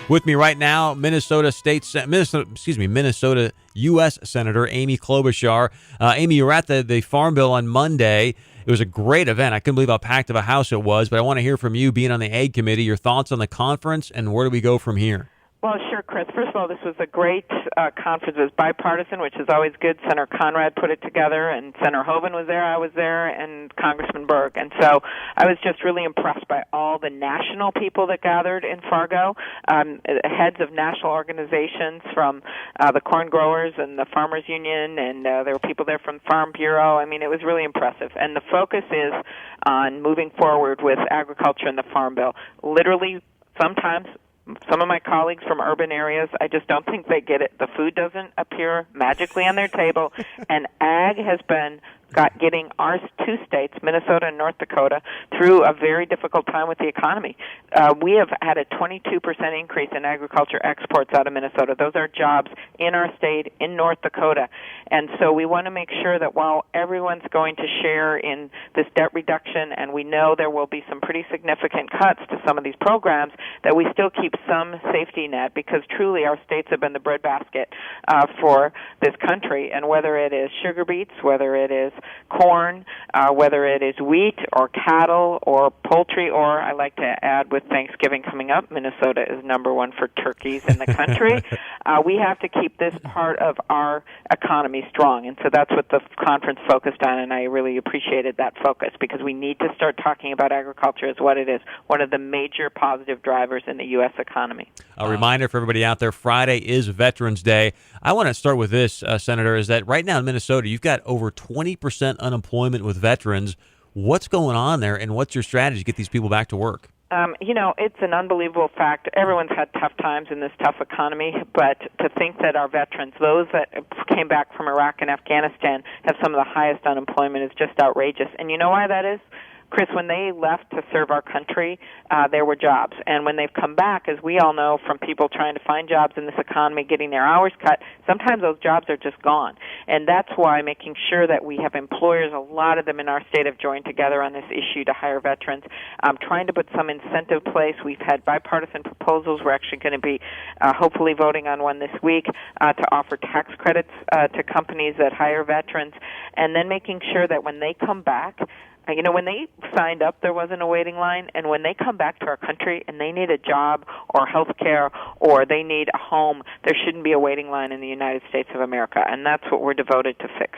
With me right now, Minnesota U.S. Senator Amy Klobuchar. Amy, you were at the Farm Bill on Monday. It was a great event. I couldn't believe how packed of a house it was, but I want to hear from you, being on the Ag Committee, your thoughts on the conference, and where do we go from here? Well, sure, Chris. First of all, this was a great conference. It was bipartisan, which is always good. Senator Conrad put it together, and Senator Hoeven was there, I was there, and Congressman Berg. And so I was just really impressed by all the national people that gathered in Fargo, heads of national organizations from the corn growers and the Farmers Union, and there were people there from Farm Bureau. I mean, it was really impressive. And the focus is on moving forward with agriculture and the Farm Bill. Literally, sometimes some of my colleagues from urban areas, I just don't think they get it. The food doesn't appear magically on their table, and ag has been getting our two states, Minnesota and North Dakota, through a very difficult time with the economy. We have had a 22% increase in agriculture exports out of Minnesota. Those are jobs in our state, in North Dakota. And so we want to make sure that while everyone's going to share in this debt reduction, and we know there will be some pretty significant cuts to some of these programs, that we still keep some safety net, because truly our states have been the breadbasket for this country. And whether it is sugar beets, whether it is corn, whether it is wheat or cattle or poultry, or I like to add, with Thanksgiving coming up, Minnesota is number one for turkeys in the country. We have to keep this part of our economy strong, and so that's what the conference focused on, and I really appreciated that focus, because we need to start talking about agriculture as what it is, one of the major positive drivers in the U.S. economy. A reminder for everybody out there, Friday is Veterans Day. I want to start with this, Senator, is that right now in Minnesota, you've got over 20% unemployment with veterans. What's going on there, and what's your strategy to get these people back to work? It's an unbelievable fact. Everyone's had tough times in this tough economy, but to think that our veterans, those that came back from Iraq and Afghanistan, have some of the highest unemployment is just outrageous. And you know why that is? Chris, when they left to serve our country, there were jobs. And when they've come back, as we all know from people trying to find jobs in this economy, getting their hours cut, sometimes those jobs are just gone. And that's why making sure that we have employers, a lot of them in our state have joined together on this issue to hire veterans, trying to put some incentive place. We've had bipartisan proposals. We're actually going to be hopefully voting on one this week to offer tax credits to companies that hire veterans, and then making sure that when they come back, when they signed up, there wasn't a waiting line, and when they come back to our country and they need a job or health care or they need a home, there shouldn't be a waiting line in the United States of America, and that's what we're devoted to fix.